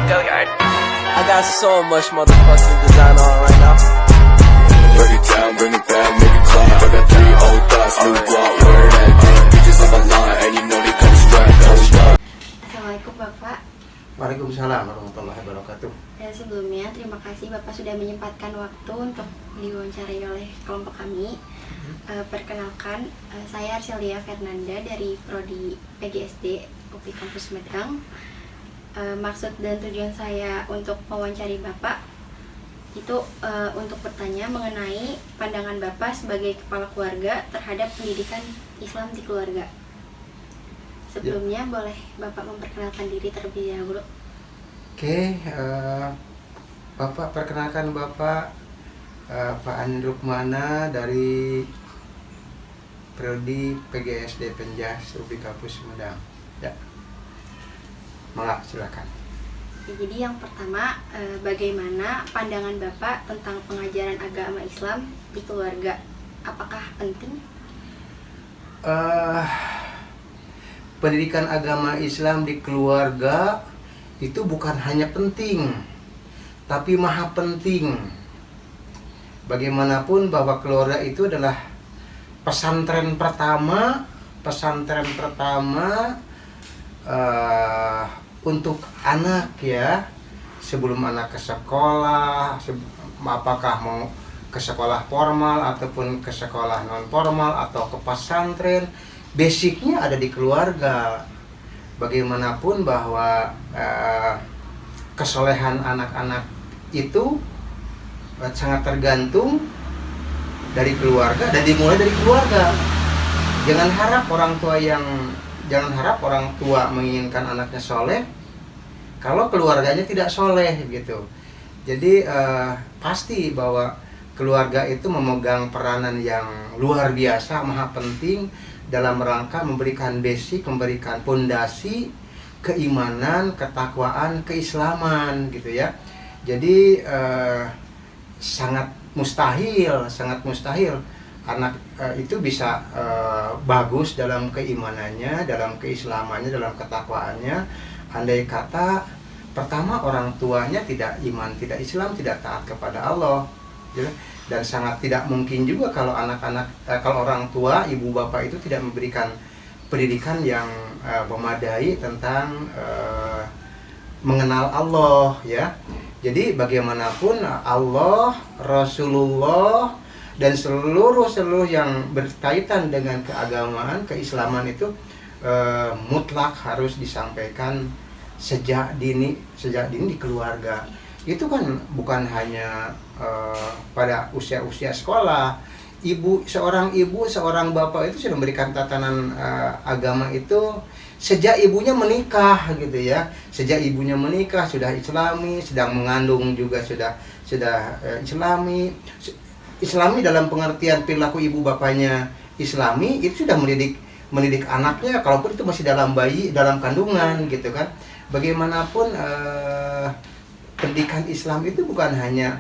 I got so much motherfucking design on right now. Break it down, bring it back, make it clap. I got three old thoughts, new guap, where that damn bitches on my line, and you know they come strapped. Assalamualaikum Bapak. Waalaikumsalam warahmatullahi wabarakatuh. Sebelumnya terima kasih Bapak sudah menyempatkan waktu untuk diwawancarai oleh kelompok kami. Perkenalkan, saya Arcelia Fernanda dari Prodi PGSD UPI Kampus Medang. Maksud dan tujuan saya untuk mewawancari Bapak itu untuk bertanya mengenai pandangan Bapak sebagai kepala keluarga terhadap pendidikan Islam di keluarga. Sebelumnya boleh Bapak memperkenalkan diri terlebih dahulu. Oke, Bapak perkenalkan Bapak Pak Andi Rukmana dari Prodi PGSD Penjas UPI Kampus Medang. Ya, mangga silakan. Jadi yang pertama, bagaimana pandangan Bapak tentang pengajaran agama Islam di keluarga? Apakah penting? Pendidikan agama Islam di keluarga itu bukan hanya penting, tapi maha penting. Bagaimanapun bahwa keluarga itu adalah pesantren pertama untuk anak ya. Sebelum anak ke sekolah, apakah mau ke sekolah formal ataupun ke sekolah non formal atau ke pesantren, basicnya ada di keluarga. Bagaimanapun bahwa kesolehan anak-anak itu sangat tergantung dari keluarga dan dimulai dari keluarga. Jangan harap orang tua menginginkan anaknya soleh kalau keluarganya tidak soleh gitu. Jadi pasti bahwa keluarga itu memegang peranan yang luar biasa, maha penting dalam rangka memberikan basic, memberikan fondasi keimanan, ketakwaan, keislaman gitu ya. Jadi sangat mustahil anak itu bisa bagus dalam keimanannya, dalam keislamannya, dalam ketakwaannya andai kata pertama orang tuanya tidak iman, tidak Islam, tidak taat kepada Allah. Dan sangat tidak mungkin juga kalau kalau orang tua, ibu bapak itu tidak memberikan pendidikan yang memadai tentang mengenal Allah ya. Jadi bagaimanapun Allah, Rasulullah dan seluruh yang berkaitan dengan keagamaan, keislaman itu mutlak harus disampaikan sejak dini di keluarga. Itu kan bukan hanya pada usia sekolah. Seorang ibu, seorang bapak itu sudah memberikan tatanan agama itu sejak ibunya menikah gitu ya. Sejak ibunya menikah sudah Islami, sedang mengandung juga sudah Islami. Islami dalam pengertian perilaku ibu bapaknya Islami, itu sudah mendidik anaknya kalaupun itu masih dalam kandungan gitu kan. Bagaimanapun pendidikan Islam itu bukan hanya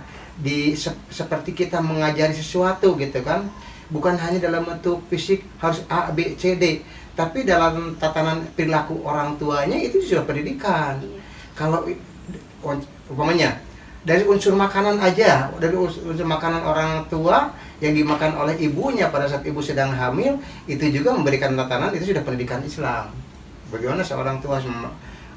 seperti kita mengajari sesuatu gitu kan, bukan hanya dalam bentuk fisik harus A, B, C, D, tapi dalam tatanan perilaku orang tuanya itu sudah pendidikan. Kalau umpamanya dari unsur makanan aja, dari unsur makanan orang tua yang dimakan oleh ibunya pada saat ibu sedang hamil, itu juga memberikan tatanan, itu sudah pendidikan Islam. Bagaimana seorang tua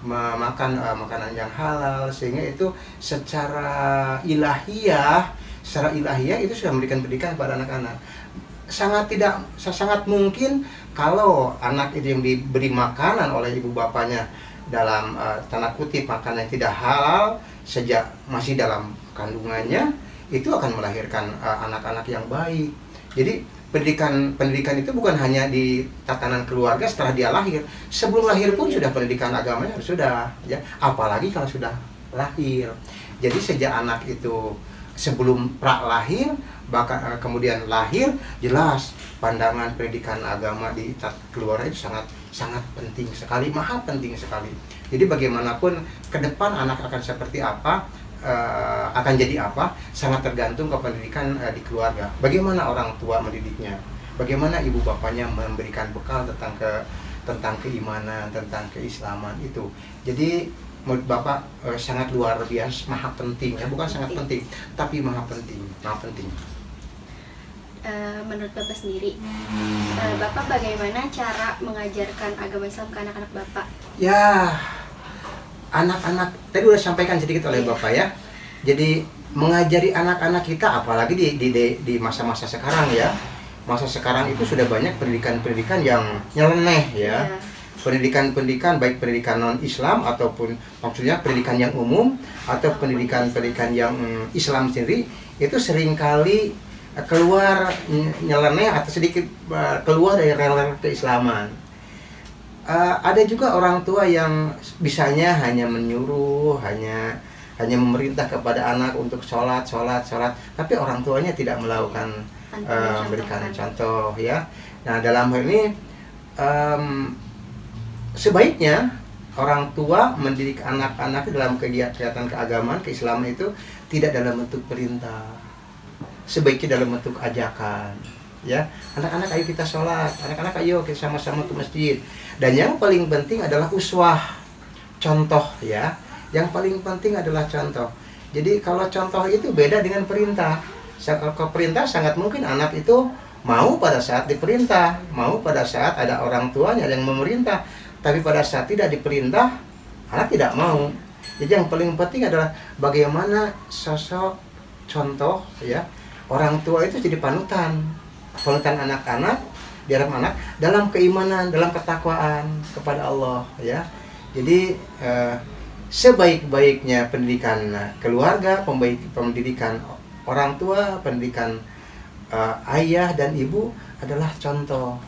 memakan makanan yang halal, sehingga itu secara ilahiyah itu sudah memberikan pendidikan kepada anak-anak. Sangat mungkin kalau anak itu yang diberi makanan oleh ibu bapaknya dalam tanda kutip makanan yang tidak halal sejak masih dalam kandungannya, itu akan melahirkan anak-anak yang baik. Jadi pendidikan itu bukan hanya di tatanan keluarga setelah dia lahir, sebelum lahir pun sudah pendidikan agamanya sudah ya, apalagi kalau sudah lahir. Jadi sejak anak itu sebelum lahir bahkan kemudian lahir, jelas pandangan pendidikan agama di keluarga itu sangat penting sekali, maha penting sekali. Jadi bagaimanapun ke depan anak akan seperti apa, akan jadi apa, sangat tergantung ke pendidikan di keluarga. Bagaimana orang tua mendidiknya, bagaimana ibu bapaknya memberikan bekal tentang keimanan, tentang keislaman itu. Jadi menurut Bapak sangat luar biasa, maha penting ya, bukan sangat penting, tapi maha penting, maha penting. Menurut Bapak sendiri, Bapak bagaimana cara mengajarkan agama Islam ke anak-anak Bapak? Ya, anak-anak tadi udah sampaikan sedikit oleh Bapak ya. Jadi mengajari anak-anak kita, apalagi di masa-masa sekarang ya. Masa sekarang itu sudah banyak pendidikan-pendidikan yang nyeleneh ya. Pendidikan-pendidikan baik pendidikan non-Islam ataupun maksudnya pendidikan yang umum atau pendidikan-pendidikan yang Islam sendiri itu seringkali keluar nyeleneh atau sedikit keluar dari rel keislaman. Ada juga orang tua yang bisanya hanya menyuruh, hanya memerintah kepada anak untuk sholat, tapi orang tuanya tidak melakukan memberikan contoh ya. Nah dalam hal ini sebaiknya orang tua mendidik anak-anak dalam kegiatan keagamaan, keislaman itu tidak dalam bentuk perintah, sebaiknya dalam bentuk ajakan ya. Anak-anak ayo kita sholat, anak-anak ayo kita sama-sama ke masjid. Dan yang paling penting adalah uswah, contoh ya. Yang paling penting adalah contoh. Jadi kalau contoh itu beda dengan perintah. Kalau perintah sangat mungkin anak itu mau pada saat diperintah, mau pada saat ada orang tuanya yang memerintah. Tapi pada saat tidak diperintah, anak tidak mau. Jadi yang paling penting adalah bagaimana sosok contoh ya. Orang tua itu jadi panutan anak-anak, diharap anak dalam keimanan, dalam ketakwaan kepada Allah ya. Jadi sebaik-baiknya pendidikan keluarga, pendidikan orang tua, pendidikan ayah dan ibu adalah contoh.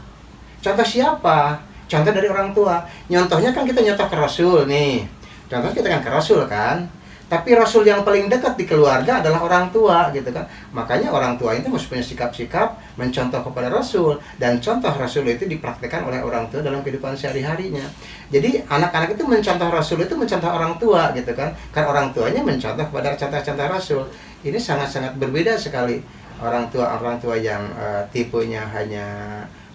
Contoh siapa? Contoh dari orang tua. Nyontohnya kan kita nyontoh ke Rasul nih. Contoh kita kan ke Rasul kan. Tapi Rasul yang paling dekat di keluarga adalah orang tua gitu kan. Makanya orang tua itu mesti punya sikap-sikap mencontoh kepada Rasul. Dan contoh Rasul itu dipraktikkan oleh orang tua dalam kehidupan sehari-harinya. Jadi anak-anak itu mencontoh Rasul itu mencontoh orang tua gitu kan. Karena orang tuanya mencontoh kepada contoh-contoh Rasul. Ini sangat-sangat berbeda sekali. Orang tua yang tipenya hanya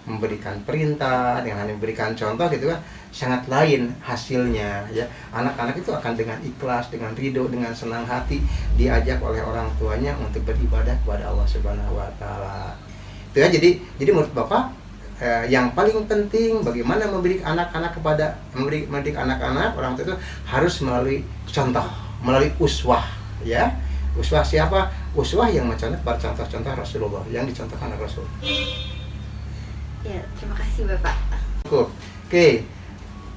memberikan perintah, dengan hanya memberikan contoh gitu kan, sangat lain hasilnya ya. Anak-anak itu akan dengan ikhlas, dengan ridho, dengan senang hati diajak oleh orang tuanya untuk beribadah kepada Allah Subhanahu wa taala. Itu ya, jadi menurut Bapak yang paling penting bagaimana mendidik anak-anak mendidik anak-anak, orang tua itu harus melalui contoh, melalui uswah ya. Uswah siapa? Uswah yang mencontoh pada contoh-contoh Rasulullah yang dicontohkan oleh Rasul. Ya, terima kasih Bapak. Cukup. Oke,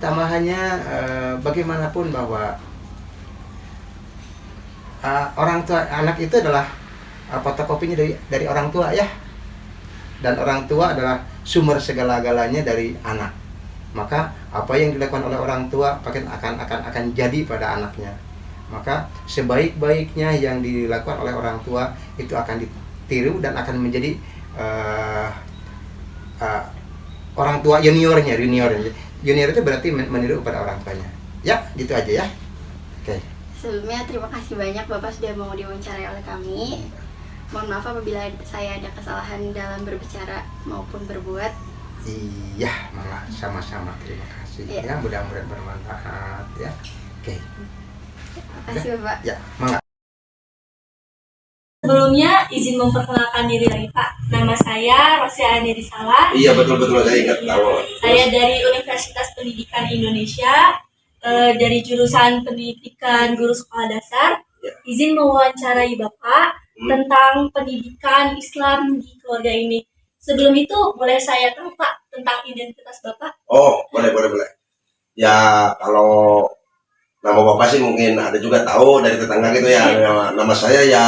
tambahannya bagaimanapun bahwa orang tua anak itu adalah fotokopinya dari orang tua ya. Dan orang tua adalah sumber segala-galanya dari anak. Maka apa yang dilakukan oleh orang tua akan jadi pada anaknya. Maka sebaik-baiknya yang dilakukan oleh orang tua itu akan ditiru dan akan menjadi orang tua junior itu berarti meniru kepada orang tuanya ya, gitu aja ya. Oke. Sebelumnya terima kasih banyak Bapak sudah mau diwawancarai oleh kami. Mohon maaf apabila saya ada kesalahan dalam berbicara maupun berbuat. Iya, malah sama-sama terima kasih ya, mudah-mudahan bermanfaat ya. Oke. Terima kasih Bapak. Ya, mangga. Sebelumnya izin memperkenalkan diri lagi Pak. Nama saya Rosia Aniri Salah. Iya betul saya ingat tahu. Saya dari Universitas Pendidikan Indonesia, dari jurusan Pendidikan Guru Sekolah Dasar. Ya. Izin mewawancarai Bapak tentang pendidikan Islam di keluarga ini. Sebelum itu boleh saya tahu Pak tentang identitas Bapak? Oh boleh. Ya kalau nama Bapak sih mungkin ada juga tahu dari tetangga gitu ya. Nama saya ya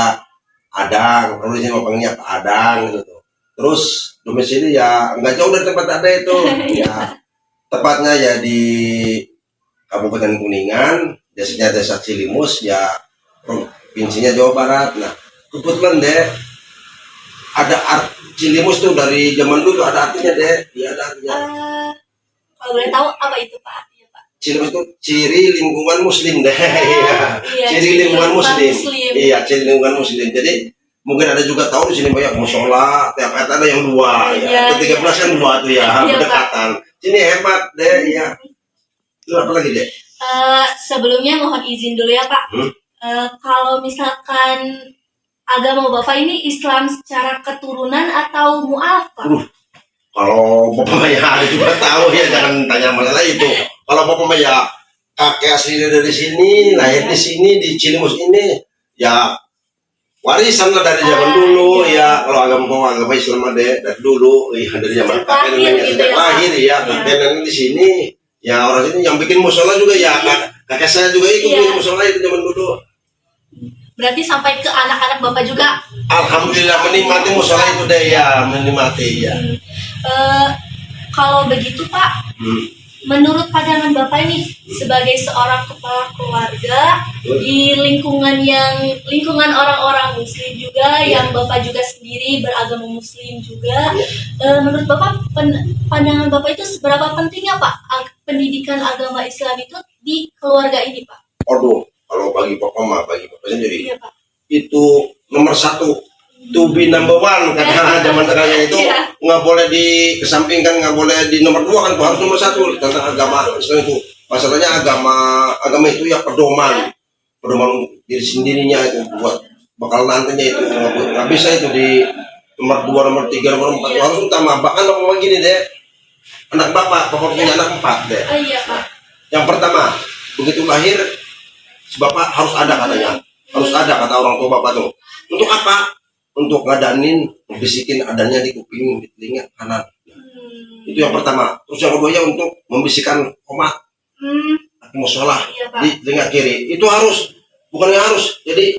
Adang, lalu disini panggilnya Pak Adang gitu. Terus domisili ya nggak jauh dari tempat ada itu, ya tepatnya ya di Kabupaten Kuningan, desa Cilimus ya, provinsinya Jawa Barat. Nah kebetulan deh ada Cilimus tuh dari zaman dulu ada artinya deh, ya ada artinya. Kalau boleh tahu apa itu Pak artinya Pak? Cilimus itu ciri lingkungan Muslim deh. Iya, ciri lingkungan Muslim. Iya, ciri lingkungan Muslim. Jadi mungkin ada juga tahu di sini banyak musola, tiap RT ada yang dua, ya. Ke 13 kan dua tuh ya, berdekatan. Sini hebat deh, ya. Itu apa lagi deh? Sebelumnya mohon izin dulu ya Pak. Kalau misalkan agama Bapak ini Islam secara keturunan atau mu'alaf Pak? Kalau bapak ya ada juga tahu ya, jangan tanya masalah itu. Kalau bapak ya kakek asli dari sini, lahir di sini di Cilimus ini, ya warisan lah dari zaman dulu ya. Kalau agama Islam ada dari dulu, dari zaman kakek neneknya sejak lahir ya, kakek nenek di sini, ya orang sini yang bikin musola juga ya, kakek saya juga ikut bikin musola itu zaman dulu. Berarti sampai ke anak-anak Bapak juga? Alhamdulillah menikmati musola itu deh ya, menikmati ya. Kalau begitu Pak, menurut pandangan Bapak ini sebagai seorang kepala keluarga di lingkungan orang-orang Muslim juga, yang Bapak juga sendiri beragama Muslim juga, menurut Bapak pandangan Bapak itu seberapa pentingnya Pak pendidikan agama Islam itu di keluarga ini Pak? Aduh, kalau bagi bapak sendiri, Iya, Pak. itu nomor 1, to be number 1 karena zaman sekarang itu nggak boleh dikesampingkan, nggak boleh di nomor 2 kan, tuh harus nomor 1 tentang agama Islam itu. Masalahnya agama itu ya pedoman diri sendirinya itu buat bakal nantinya itu nggak bisa itu di nomor 2, nomor 3, nomor 4 itu harus utama. Bahkan nomor gini deh, anak bapak punya anak 4 deh. Iya Pak. Yang pertama, begitu lahir si bapak harus ada katanya, harus ada kata orang tua bapak tuh. Untuk apa? Untuk ngadanin, membisikin adanya di kuping, di telinga kanan. Itu yang pertama. Terus yang kedua ya untuk membisikkan komat, musola di telinga kiri. Itu harus, bukannya harus. Jadi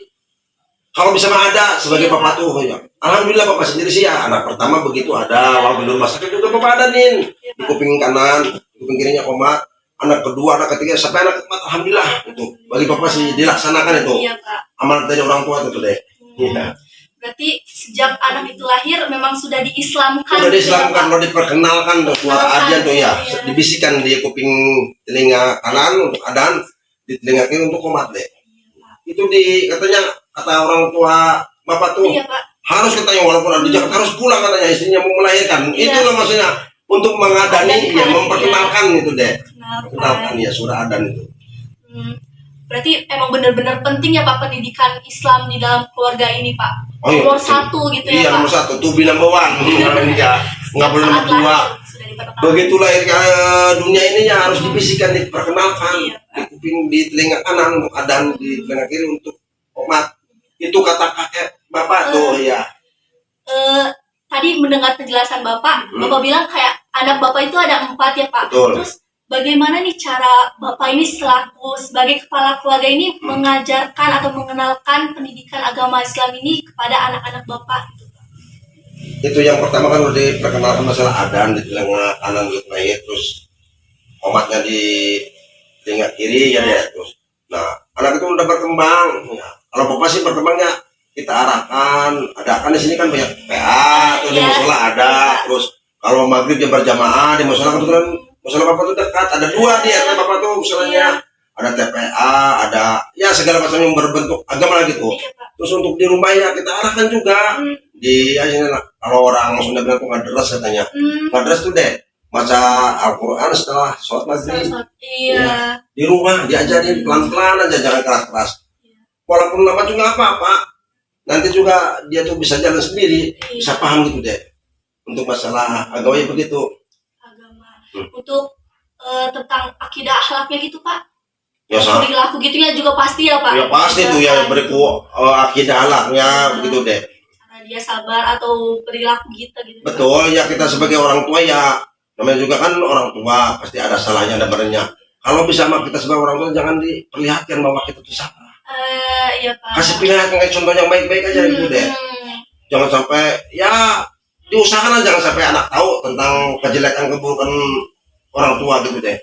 kalau bisa mah ada sebagai bapak tuh ya. Alhamdulillah bapak sendiri sih ya, anak pertama begitu ada, walaupun di rumah sakit juga bapak ada nih di kuping kanan, di kuping kirinya komat. Anak kedua, anak ketiga, sampai anak keempat, alhamdulillah itu bagi bapak sih dilaksanakan itu. Iya Pak. Amanat dari orang tua itu deh. Iya. Berarti sejak anak itu lahir memang sudah diislamkan. Sudah diislamkan, lo diperkenalkan tuh suara adzan tuh ya, dibisikkan di kuping telinga kanan untuk adzan, di telinga kiri untuk komat deh. Itu katanya kata orang tua bapak tuh, Iya, Pak. harus katanya walaupun ada di Jakarta harus pulang katanya istrinya mau melahirkan. Iya. Itulah maksudnya untuk mengadani ya, memperkenalkan itu deh. Kenalkan. Kenalkan ya surat adzan itu. Berarti emang benar-benar penting ya Pak pendidikan Islam di dalam keluarga ini Pak. Oh, iya. Nomor 1 gitu ya Iya, Pak. nomor 1, to be number 1. Ya, nggak boleh nomor 2. Begitu lahir ke dunia ini ya harus dibisikkan, diperkenalkan, di kuping, di telinga kanan untuk adzan, di telinga kiri untuk komat. Itu kata kakek bapak tuh ya. Tadi mendengar penjelasan Bapak, Bapak bilang kayak anak Bapak itu ada 4 ya Pak. Betul. Terus bagaimana nih cara Bapak ini selaku sebagai kepala keluarga ini mengajarkan atau mengenalkan pendidikan agama Islam ini kepada anak-anak Bapak? Itu yang pertama kan udah diperkenalkan masalah adzan di telinga kanan gitu lahir, terus komatnya di telinga kiri ya deh terus. Nah, anak itu udah berkembang. Ya. Kalau bapak sih berkembangnya kita arahkan, ada kan di sini kan banyak PA, tuh di musola ada, terus kalau maghrib dia berjamaah di musola kebetulan musola bapak tuh dekat, ada 2 di RT bapak tuh musolanya, ada TPA, ada ya segala macam yang berbentuk agama gitu. Terus untuk di rumah ya kita arahkan juga di ya, kalau orang Sunda bilang tuh ngadres katanya, ngadres tuh deh baca Al-Quran setelah sholat maghrib. Iya. Di rumah diajarin pelan-pelan aja, jangan keras-keras. Walaupun lama juga apa-apa, nanti juga dia tuh bisa jalan sendiri, bisa paham gitu deh. Untuk masalah agamanya begitu. Agama. Untuk tentang akidah akhlaknya gitu Pak. Ya sama. Perilaku gitunya juga pasti ya Pak. Ya pasti tuh ya beriku akidah akhlaknya begitu deh. Karena dia sabar atau perilaku kita gitu. Betul ya, kita sebagai orang tua ya namanya juga kan orang tua pasti ada salahnya ada benernya. Kalau bisa mah kita sebagai orang tua jangan diperlihatkan bahwa kita tuh salah. Iya Pak. Kasih pilihan kayak contoh yang baik-baik aja gitu deh. Jangan sampai ya diusahakan jangan sampai anak tahu tentang kejelekan keburukan orang tua gitu deh.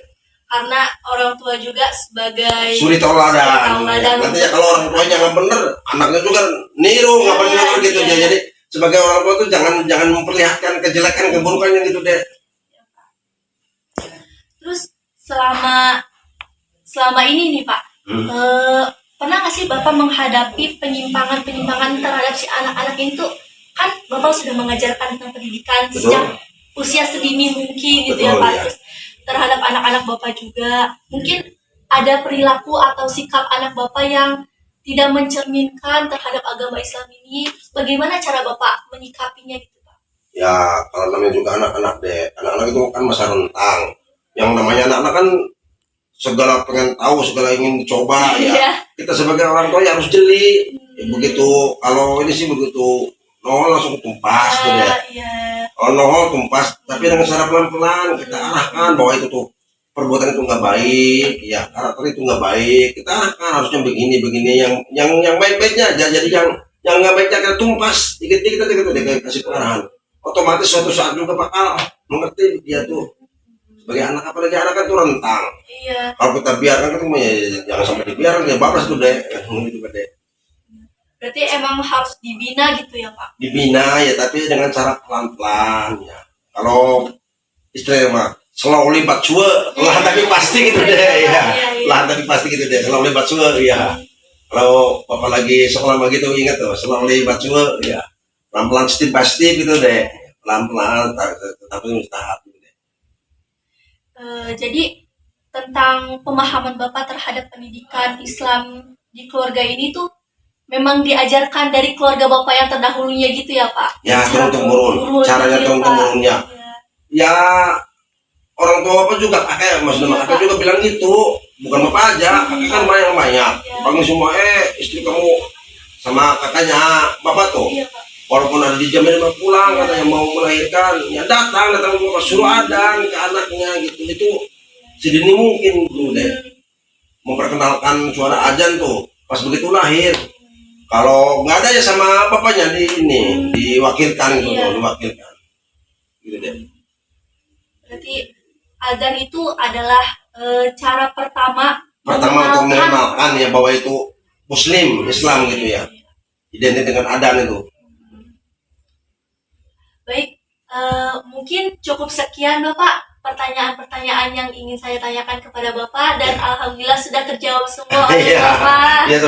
Karena orang tua juga sebagai Suri tauladan. Nanti ya kalau orang tuanya nggak bener, anaknya juga niru nggak bener gitu ya. Jadi sebagai orang tua tuh jangan memperlihatkan kejelekan keburukannya gitu deh. Terus selama ini nih Pak, pernah nggak sih Bapak menghadapi penyimpangan terhadap si anak-anak itu? Kan Bapak sudah mengajarkan tentang pendidikan sejak usia sedini mungkin gitu ya Pak. Terus terhadap anak-anak Bapak juga, mungkin ada perilaku atau sikap anak Bapak yang tidak mencerminkan terhadap agama Islam ini, bagaimana cara Bapak menyikapinya gitu Pak? Ya kalau namanya juga anak-anak deh, anak-anak itu kan masa rentang. Yang namanya anak-anak kan segala pengen tahu, segala ingin dicoba ya. Iya. Kita sebagai orang tua ya harus jeli. Ya, begitu kalau ini sih begitu nol langsung tumpas tuh deh. Iya. Oh nol tumpas, tapi dengan cara pelan-pelan kita arahkan bahwa itu tuh perbuatan itu nggak baik, ya karakter itu nggak baik. Kita arahkan harusnya begini yang baik-baiknya aja. Jadi yang nggak baiknya kita tumpas dikit-dikit aja kita kasih pengarahan. Otomatis suatu saat juga bakal mengerti dia tuh sebagai anak, apalagi anak kan tuh rentang. Iya. Kalau kita biarkan kan ya, jangan sampai dibiarkan dia bablas tuh deh, gitu deh. Berarti emang harus dibina gitu ya Pak? Dibina ya, tapi dengan cara pelan-pelan ya. Kalau istilahnya mah slowly but sure, pelan tapi pasti gitu deh ya. Pelan tapi pasti gitu deh, slowly but sure ya. Kalau Bapak lagi sekolah begitu ingat tuh, slowly but sure ya. Pelan-pelan step by step gitu deh. Pelan-pelan tapi harus tahap gitu deh. Jadi tentang pemahaman Bapak terhadap pendidikan Islam di keluarga ini tuh memang diajarkan dari keluarga Bapak yang terdahulunya gitu ya Pak? Ya turun-temurun, caranya turun-temurunnya. Ya orang tua Bapak juga pakai, maksudnya kakak juga bilang gitu, bukan Bapak aja, kakak kan banyak. Panggil semua, istri kamu sama kakaknya Bapak tuh. Iya Pak. Walaupun ada di jam 5 pulang, katanya mau melahirkan, ya datang Bapak suruh adan ke anaknya gitu. Itu sedini mungkin tuh deh, memperkenalkan suara ajan tuh pas begitu lahir. Kalau nggak ada ya sama bapaknya di ini diwakilkan gitu, diwakilkan. Gitu deh. Berarti azan itu adalah cara pertama Untuk mengenalkan ya bahwa itu Muslim, Islam gitu ya. Identik dengan adan itu. Baik, mungkin cukup sekian Bapak pertanyaan-pertanyaan yang ingin saya tanyakan kepada Bapak dan alhamdulillah sudah terjawab semua oleh Iya. Bapak. Iya,